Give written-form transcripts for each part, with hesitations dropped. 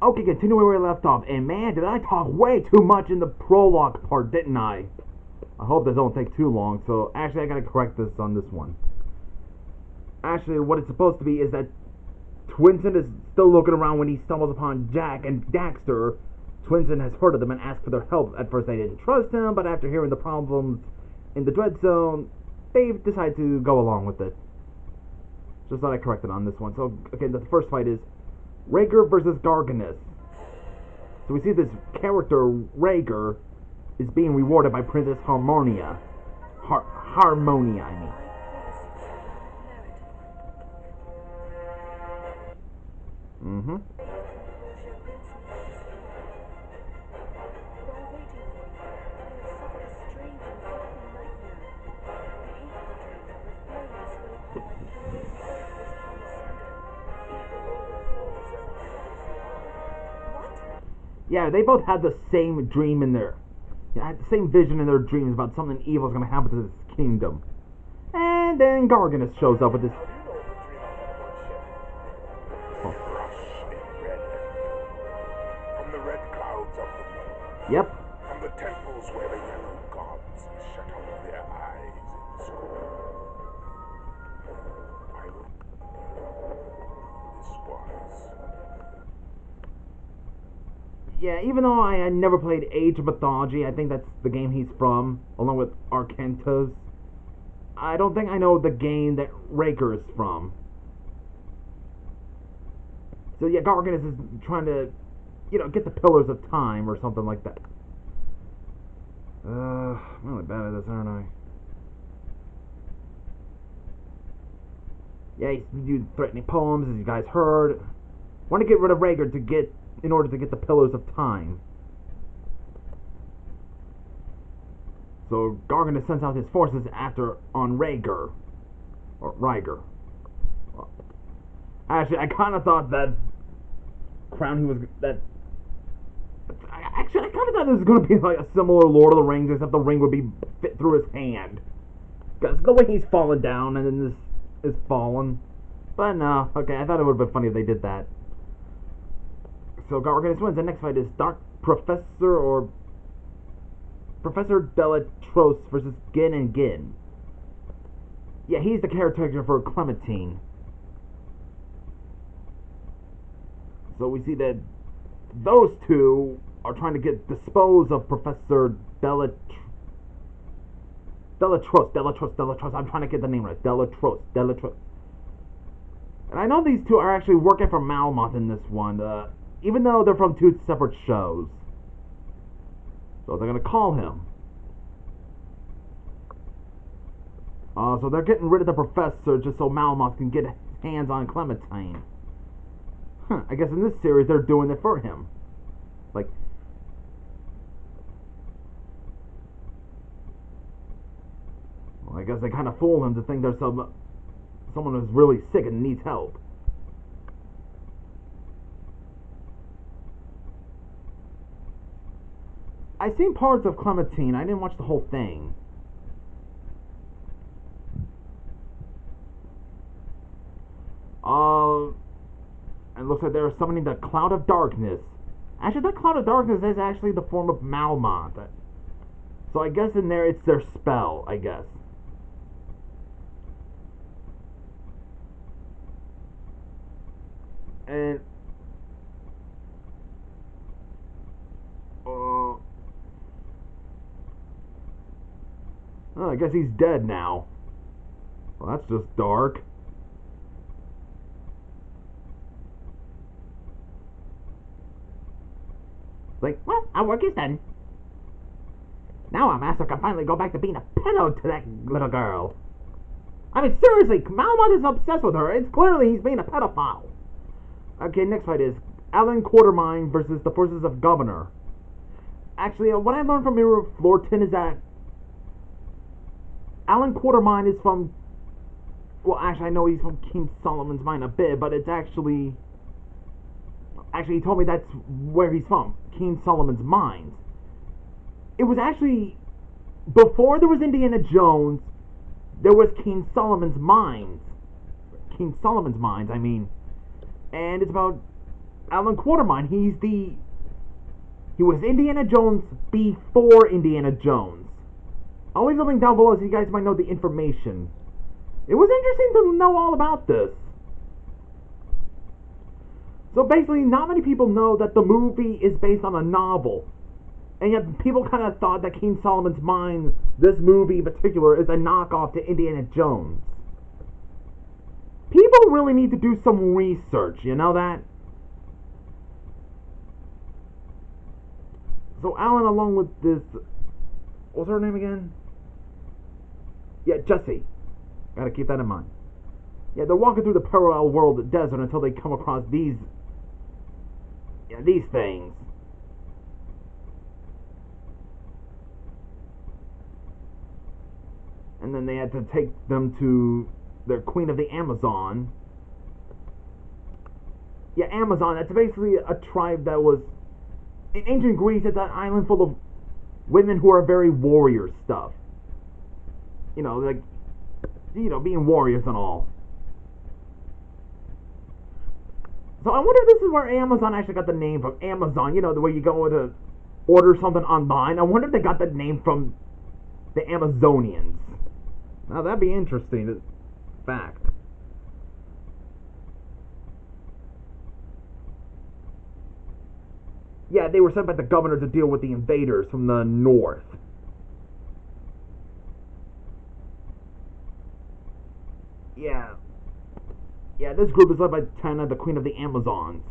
Okay, continuing where we left off. And man, did I talk way too much in the prologue part, didn't I? I hope this don't take too long. So actually, I gotta correct this on this one. Actually, what it's supposed to be is that Twinson is still looking around when he stumbles upon Jack and Daxter. Twinson has heard of them and asked for their help. At first, they didn't trust him, but after hearing the problems in the Dread Zone, they decided to go along with it. Just thought I corrected on this one. So, okay, the first fight is Rhaegar versus Garganus. So we see this character, Rhaegar, is being rewarded by Princess Harmonia. Harmonia, I mean. Mm-hmm. Yeah, they both had the same dream in their... Yeah, had the same vision in their dreams about something evil is going to happen to this kingdom. And then Garganus shows up with this... Oh. From the red clouds of the moon. Yep. From the temples where the yellow gods shut out their eyes in scorn. I will... This was... Yeah, even though I never played Age of Mythology, I think that's the game he's from, along with Arkantos. I don't think I know the game that Rhaegar is from. So yeah, Garganus is trying to, get the Pillars of Time or something like that. I'm really bad at this, aren't I? Yeah, he's doing threatening poems, as you guys heard. Want to get rid of Rhaegar in order to get the Pillars of Time. So Garganus sends out his forces on Rhaegar. Or Rhaegar. Actually, I kind of thought that crown he was... Actually, I kind of thought it was going to be like a similar Lord of the Rings, except the ring would be fit through his hand. Because the way he's fallen down and then this is fallen. But no, okay, I thought it would have been funny if they did that. So Garganus wins. The next fight is Dark Professor Delatros versus Gin and Gin. Yeah, he's the caretaker for Clementine. So we see that those two are trying to dispose of Professor Delatros. I'm trying to get the name right. Delatros. And I know these two are actually working for Malmoth in this one. Even though they're from two separate shows. So they're going to call him. So they're getting rid of the professor just so Malmoth can get his hands on Clementine. I guess in this series they're doing it for him. Like... Well, I guess they kind of fool him to think there's someone who's really sick and needs help. I've seen parts of Clementine. I didn't watch the whole thing. And it looks like they're summoning the Cloud of Darkness. Actually, that Cloud of Darkness is actually the form of Malmoth. So I guess in there it's their spell, I guess. And... Oh, I guess he's dead now. Well, that's just dark. Like, well, our work is done. Now our master can finally go back to being a pedo to that little girl. I mean, seriously, Malmoth is obsessed with her. It's clearly he's being a pedophile. Okay, next fight is Alan Quartermaine versus the forces of Governor. Actually, what I learned from Mirror of Florton is that Alan Quartermaine is from... Well, actually, I know he's from King Solomon's Mine a bit, but it's actually... Actually, he told me that's where he's from. King Solomon's Mines. It was actually... Before there was Indiana Jones, there was King Solomon's Mines. King Solomon's Mines, I mean. And it's about Alan Quartermaine. He was Indiana Jones before Indiana Jones. I'll leave the link down below so you guys might know the information. It was interesting to know all about this. So basically, not many people know that the movie is based on a novel. And yet people kind of thought that King Solomon's Mine, this movie in particular, is a knockoff to Indiana Jones. People really need to do some research, you know that? So Alan, along with this, what's her name again? Yeah, Jessie. Gotta keep that in mind. Yeah, they're walking through the parallel world desert until they come across these things. And then they had to take them to their Queen of the Amazon. Yeah, Amazon, that's basically a tribe that was... In ancient Greece, it's an island full of women who are very warrior stuff. You know, like... You know, being warriors and all. So I wonder if this is where Amazon actually got the name from. Amazon, you know, the way you go to order something online. I wonder if they got the name from the Amazonians. Now that'd be interesting. Fact. Yeah, they were sent by the governor to deal with the invaders from the north. Yeah. Yeah, this group is led by Tana, the Queen of the Amazons.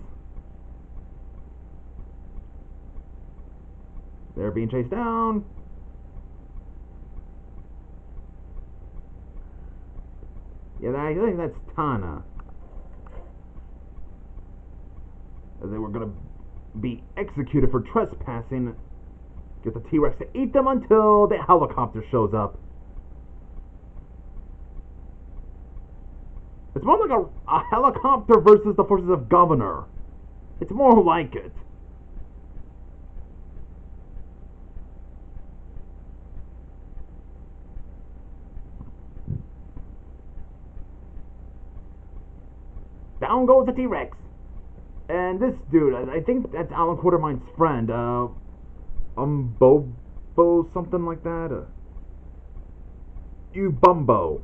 They're being chased down. Yeah, I think that's Tana. They were going to be executed for trespassing. Get the T-Rex to eat them until the helicopter shows up. It's more like a helicopter versus the forces of Governor. It's more like it. Down goes the T-Rex. And this dude, I think that's Alan Quartermaine's friend. Bobo, something like that. Bumbo.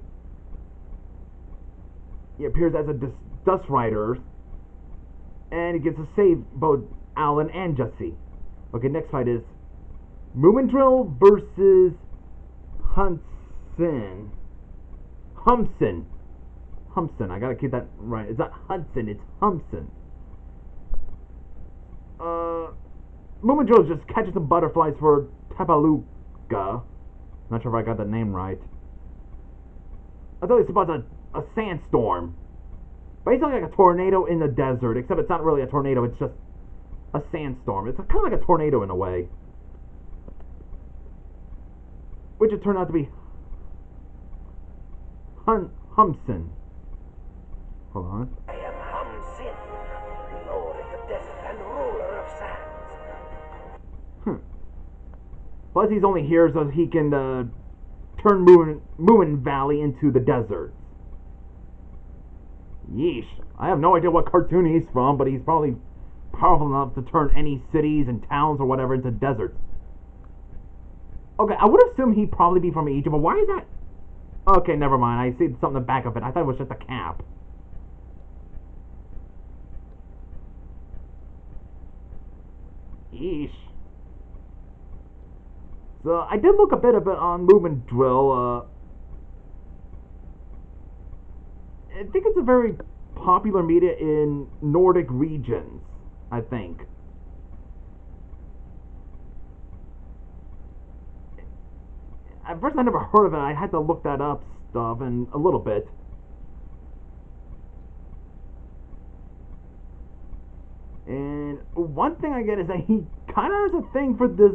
He appears as a Dust Rider. And he gets to save both Alan and Jessie. Okay, next fight is Moomendrill versus Humson. Humson, I gotta keep that right. It's not Hudson, it's Humson. Moomendrill just catches some butterflies for Tabaluga. Not sure if I got that name right. I thought it's about a sandstorm. Basically like a tornado in the desert, except it's not really a tornado, it's just a sandstorm. It's kind of like a tornado in a way. Which it turned out to be Humson. Hold on. I am Humsin, Lord of the Desert and ruler of sands. Plus he's only here so he can turn Moon Valley into the desert. Yeesh. I have no idea what cartoon he's from, but he's probably powerful enough to turn any cities and towns or whatever into deserts. Okay, I would assume he'd probably be from Egypt, but why is that? Okay, never mind. I see something in the back of it. I thought it was just a cap. Yeesh. So, I did look a bit on Moomendrill. I think it's a very popular media in Nordic regions, I think. At first I never heard of it. I had to look that up stuff and a little bit. And one thing I get is that he kind of has a thing for this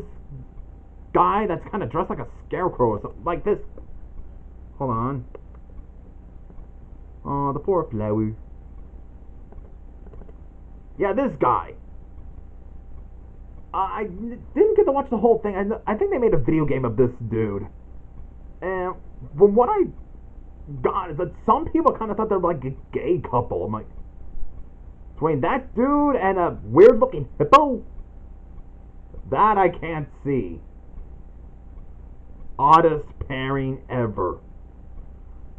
guy that's kind of dressed like a scarecrow or something. Like this. Hold on. Oh, the poor flower. Yeah, this guy. I didn't get to watch the whole thing. I think they made a video game of this dude. And from what I got is that some people kind of thought they were like a gay couple. I'm like, Between that dude and a weird looking hippo? That I can't see. Oddest pairing ever.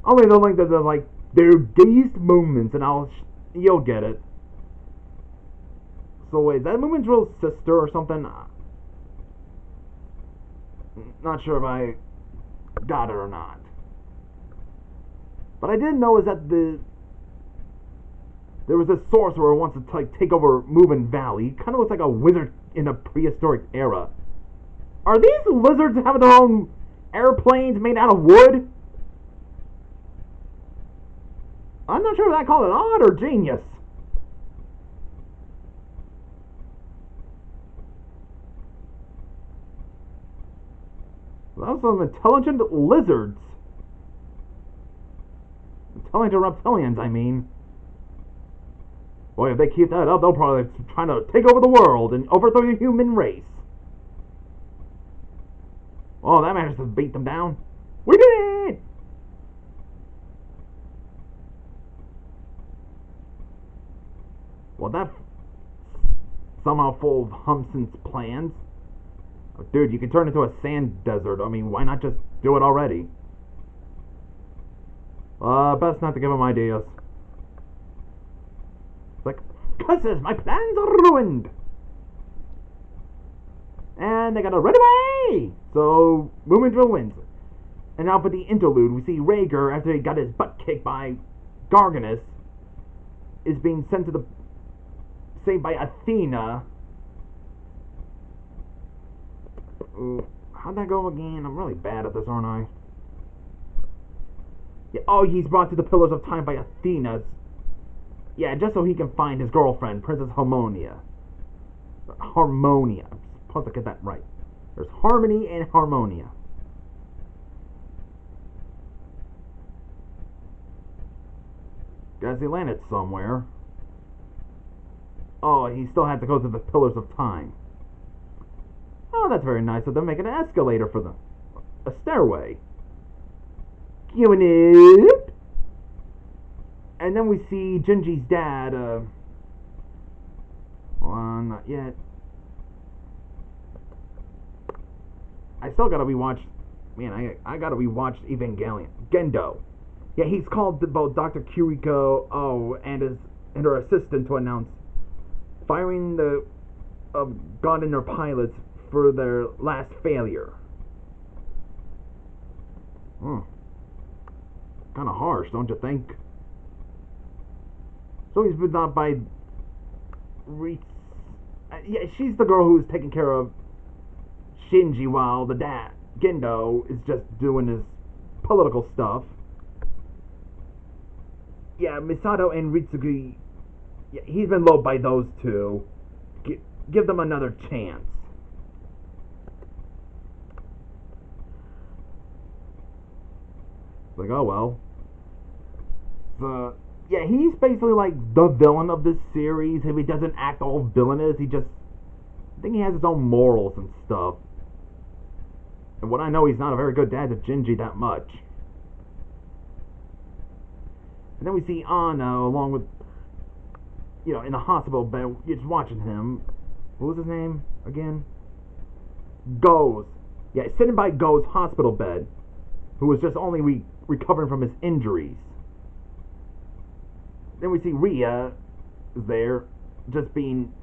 Only the link that they're like, their gayest moments, and you'll get it. So wait, is that Moomin's real sister or something? Not sure if I got it or not. But I did know is that there was a sorcerer who wants to take over Moomin Valley. Kind of looks like a wizard in a prehistoric era. Are these lizards having their own airplanes made out of wood? I'm not sure if I call it odd or genius. Those are some intelligent lizards. Intelligent reptilians, I mean. Boy, if they keep that up, they'll probably be trying to take over the world and overthrow the human race. Oh, that managed to beat them down. We did it! Well, that's somehow full of Humpson's plans. Oh, dude, you can turn into a sand desert. I mean, why not just do it already? Best not to give him ideas. It's like, cusses, my plans are ruined! And they gotta run away! So, Moomin wins. And now for the interlude, we see Rhaegar, after he got his butt kicked by Garganus, is being sent to the... saved by Athena. Ooh, how'd that go again? I'm really bad at this, aren't I? Yeah, oh, he's brought to the Pillars of Time by Athena. Yeah, just so he can find his girlfriend, Princess Harmonia. Harmonia. I'm supposed to get that right. There's Harmony and Harmonia. Guess he landed somewhere. Oh, he still had to go to the Pillars of Time. Oh, that's very nice of them making an escalator for them. A stairway. Queuing up. And then we see Gingy's dad, well, not yet. I still gotta rewatch, man, I gotta rewatch Evangelion. Gendo. Yeah, he's called both Dr. Kiriko, and her assistant to announce firing the God and their pilots for their last failure. Kind of harsh, don't you think? So he's been out by... yeah, she's the girl who's taking care of Shinji while the dad, Gendo, is just doing his political stuff. Yeah, Misato and Ritsuki, yeah, he's been loved by those two. Give them another chance. Like, oh well. Yeah, he's basically like the villain of this series. If he doesn't act all villainous, I think he has his own morals and stuff. And what I know, he's not a very good dad to Gingy that much. And then we see Anna along with, in the hospital bed, just watching him. What was his name again? Go's. Yeah, sitting by Go's hospital bed, who was just only recovering from his injuries. Then we see Rhea there, just being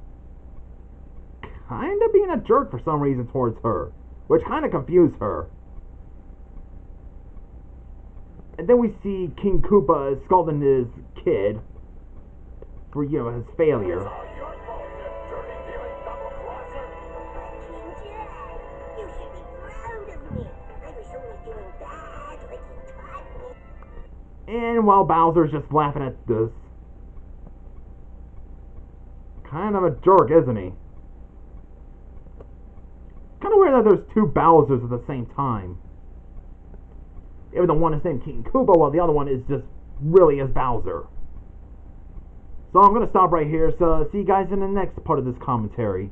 a jerk for some reason towards her, which kind of confused her. And then we see King Koopa scolding his kid for, his failure. And while Bowser's just laughing at this. Kind of a jerk, isn't he? Kind of weird that there's two Bowsers at the same time. Even though one is named King Koopa, while the other one is just really as Bowser. So I'm going to stop right here. So see you guys in the next part of this commentary.